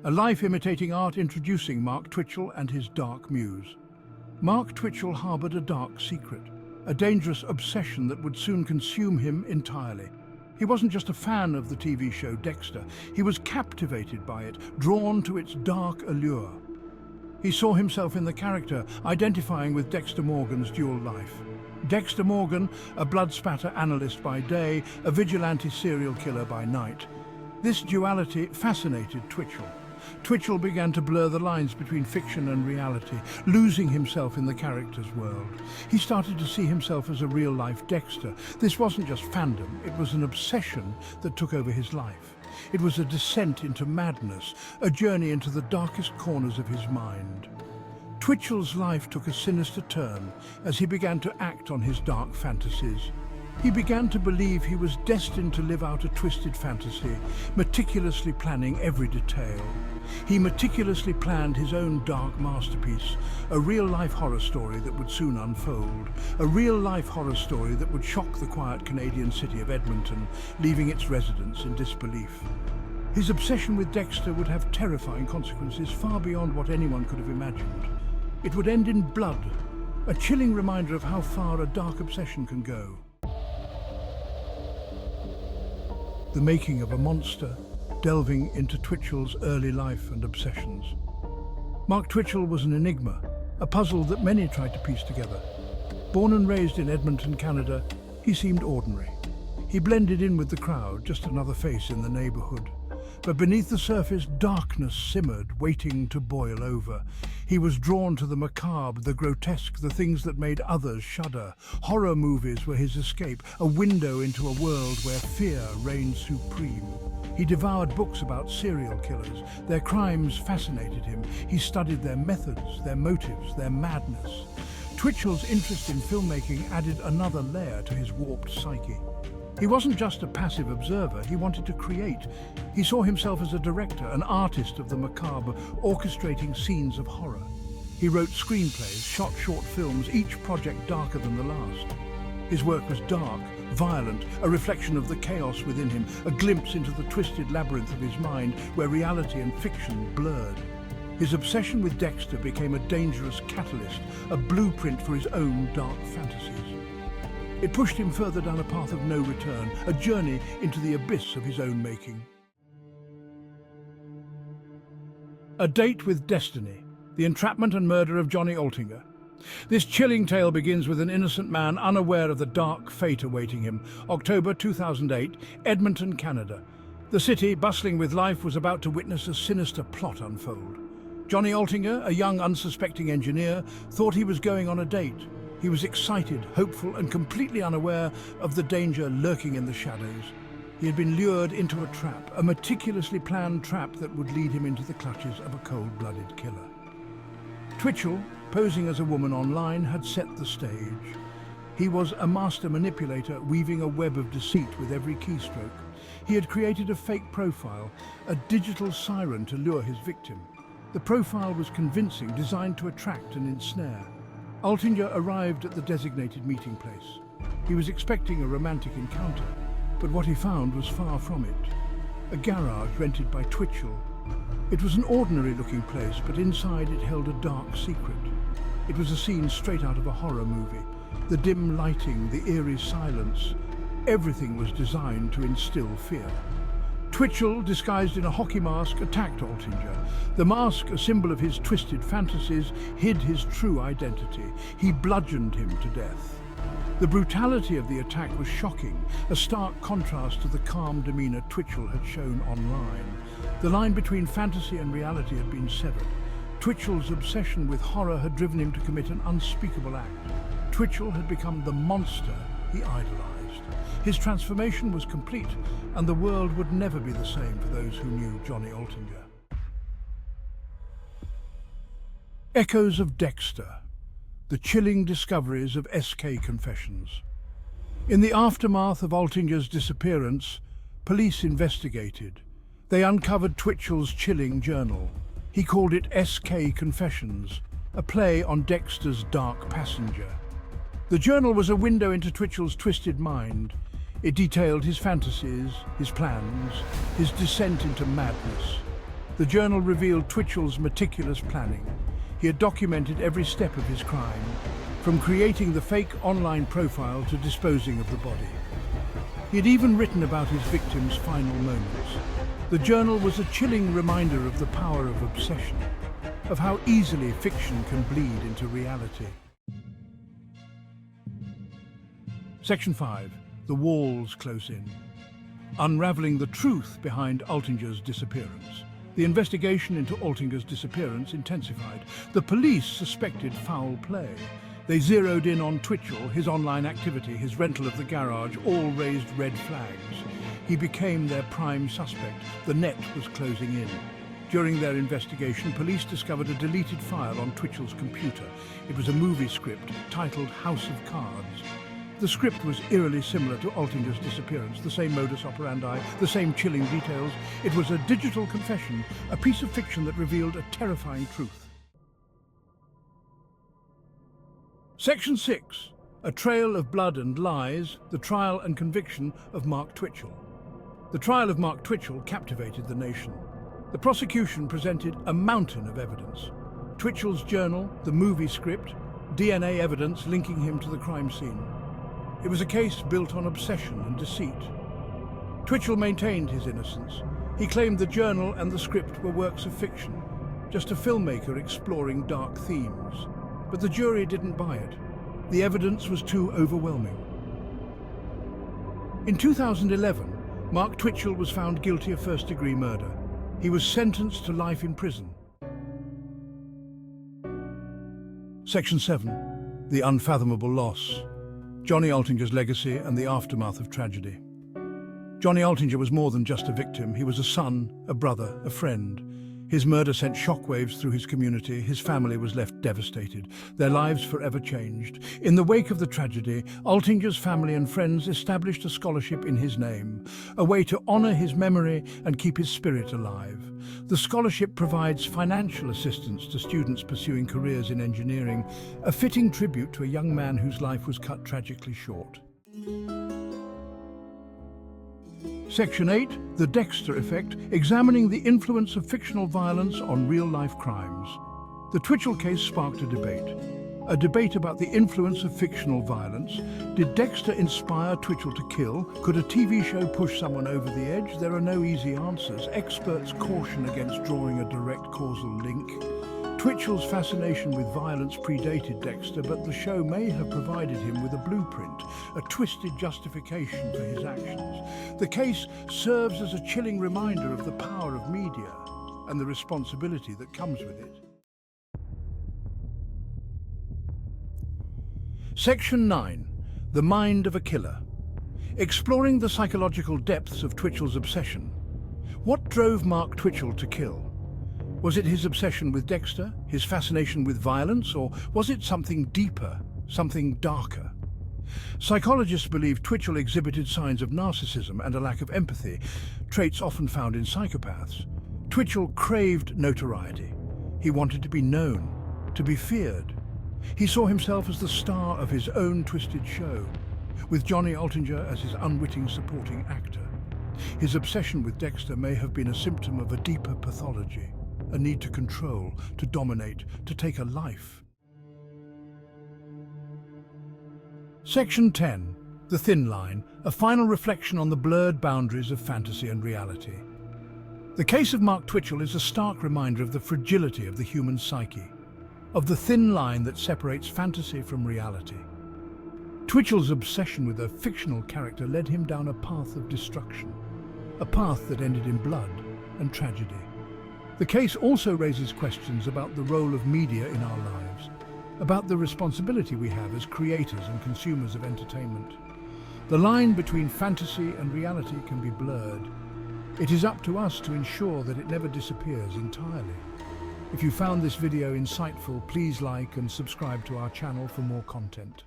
a life-imitating art introducing Mark Twitchell and his dark muse. Mark Twitchell harbored a dark secret, a dangerous obsession that would soon consume him entirely. He wasn't just a fan of the TV show Dexter, he was captivated by it, drawn to its dark allure. He saw himself in the character, identifying with Dexter Morgan's dual life. Dexter Morgan, a blood spatter analyst by day, a vigilante serial killer by night. This duality fascinated Twitchell. Twitchell began to blur the lines between fiction and reality, losing himself in the character's world. He started to see himself as a real-life Dexter. This wasn't just fandom, it was an obsession that took over his life. It was a descent into madness, a journey into the darkest corners of his mind. Twitchell's life took a sinister turn as he began to act on his dark fantasies. He began to believe he was destined to live out a twisted fantasy, meticulously planning every detail. He meticulously planned his own dark masterpiece, a real-life horror story that would soon unfold, a real-life horror story that would shock the quiet Canadian city of Edmonton, leaving its residents in disbelief. His obsession with Dexter would have terrifying consequences far beyond what anyone could have imagined. It would end in blood, a chilling reminder of how far a dark obsession can go. The making of a monster, delving into Twitchell's early life and obsessions. Mark Twitchell was an enigma, a puzzle that many tried to piece together. Born and raised in Edmonton, Canada, he seemed ordinary. He blended in with the crowd, just another face in the neighborhood. But beneath the surface, darkness simmered, waiting to boil over. He was drawn to the macabre, the grotesque, the things that made others shudder. Horror movies were his escape, a window into a world where fear reigned supreme. He devoured books about serial killers. Their crimes fascinated him. He studied their methods, their motives, their madness. Twitchell's interest in filmmaking added another layer to his warped psyche. He wasn't just a passive observer, he wanted to create. He saw himself as a director, an artist of the macabre, orchestrating scenes of horror. He wrote screenplays, shot short films, each project darker than the last. His work was dark, violent, a reflection of the chaos within him, a glimpse into the twisted labyrinth of his mind where reality and fiction blurred. His obsession with Dexter became a dangerous catalyst, a blueprint for his own dark fantasies. It pushed him further down a path of no return, a journey into the abyss of his own making. A Date with Destiny, the entrapment and murder of Johnny Altinger. This chilling tale begins with an innocent man unaware of the dark fate awaiting him. October 2008, Edmonton, Canada. The city, bustling with life, was about to witness a sinister plot unfold. Johnny Altinger, a young unsuspecting engineer, thought he was going on a date. He was excited, hopeful, and completely unaware of the danger lurking in the shadows. He had been lured into a trap, a meticulously planned trap that would lead him into the clutches of a cold-blooded killer. Twitchell, posing as a woman online, had set the stage. He was a master manipulator, weaving a web of deceit with every keystroke. He had created a fake profile, a digital siren to lure his victim. The profile was convincing, designed to attract and ensnare. Altinger arrived at the designated meeting place. He was expecting a romantic encounter, but what he found was far from it. A garage rented by Twitchell. It was an ordinary-looking place, but inside it held a dark secret. It was a scene straight out of a horror movie. The dim lighting, the eerie silence, everything was designed to instill fear. Twitchell, disguised in a hockey mask, attacked Altinger. The mask, a symbol of his twisted fantasies, hid his true identity. He bludgeoned him to death. The brutality of the attack was shocking, a stark contrast to the calm demeanor Twitchell had shown online. The line between fantasy and reality had been severed. Twitchell's obsession with horror had driven him to commit an unspeakable act. Twitchell had become the monster he idolized. His transformation was complete, and the world would never be the same for those who knew Johnny Altinger. Echoes of Dexter, the chilling discoveries of SK Confessions. In the aftermath of Altinger's disappearance, police investigated. They uncovered Twitchell's chilling journal. He called it SK Confessions, a play on Dexter's Dark Passenger. The journal was a window into Twitchell's twisted mind. It detailed his fantasies, his plans, his descent into madness. The journal revealed Twitchell's meticulous planning. He had documented every step of his crime, from creating the fake online profile to disposing of the body. He had even written about his victims' final moments. The journal was a chilling reminder of the power of obsession, of how easily fiction can bleed into reality. Section 5. The walls close in. Unraveling the truth behind Altinger's disappearance. The investigation into Altinger's disappearance intensified. The police suspected foul play. They zeroed in on Twitchell, his online activity, his rental of the garage, all raised red flags. He became their prime suspect. The net was closing in. During their investigation, police discovered a deleted file on Twitchell's computer. It was a movie script titled House of Cards. The script was eerily similar to Altinger's disappearance, the same modus operandi, the same chilling details. It was a digital confession, a piece of fiction that revealed a terrifying truth. Section 6. A trail of blood and lies, the trial and conviction of Mark Twitchell. The trial of Mark Twitchell captivated the nation. The prosecution presented a mountain of evidence. Twitchell's journal, the movie script, DNA evidence linking him to the crime scene. It was a case built on obsession and deceit. Twitchell maintained his innocence. He claimed the journal and the script were works of fiction, just a filmmaker exploring dark themes. But the jury didn't buy it. The evidence was too overwhelming. In 2011, Mark Twitchell was found guilty of first-degree murder. He was sentenced to life in prison. Section 7. The unfathomable loss. Johnny Altinger's legacy and the aftermath of tragedy. Johnny Altinger was more than just a victim. He was a son, a brother, a friend. His murder sent shockwaves through his community. His family was left devastated. Their lives forever changed. In the wake of the tragedy, Altinger's family and friends established a scholarship in his name, a way to honor his memory and keep his spirit alive. The scholarship provides financial assistance to students pursuing careers in engineering, a fitting tribute to a young man whose life was cut tragically short. Section 8. The Dexter Effect, examining the influence of fictional violence on real-life crimes. The Twitchell case sparked a debate about the influence of fictional violence. Did Dexter inspire Twitchell to kill? Could a TV show push someone over the edge? There are no easy answers. Experts caution against drawing a direct causal link. Twitchell's fascination with violence predated Dexter, but the show may have provided him with a blueprint, a twisted justification for his actions. The case serves as a chilling reminder of the power of media and the responsibility that comes with it. Section 9. The Mind of a Killer. Exploring the psychological depths of Twitchell's obsession. What drove Mark Twitchell to kill? Was it his obsession with Dexter, his fascination with violence, or was it something deeper, something darker? Psychologists believe Twitchell exhibited signs of narcissism and a lack of empathy, traits often found in psychopaths. Twitchell craved notoriety. He wanted to be known, to be feared. He saw himself as the star of his own twisted show, with Johnny Altinger as his unwitting supporting actor. His obsession with Dexter may have been a symptom of a deeper pathology, a need to control, to dominate, to take a life. Section 10. The Thin Line, a final reflection on the blurred boundaries of fantasy and reality. The case of Mark Twitchell is a stark reminder of the fragility of the human psyche, of the thin line that separates fantasy from reality. Twitchell's obsession with a fictional character led him down a path of destruction, a path that ended in blood and tragedy. The case also raises questions about the role of media in our lives, about the responsibility we have as creators and consumers of entertainment. The line between fantasy and reality can be blurred. It is up to us to ensure that it never disappears entirely. If you found this video insightful, please like and subscribe to our channel for more content.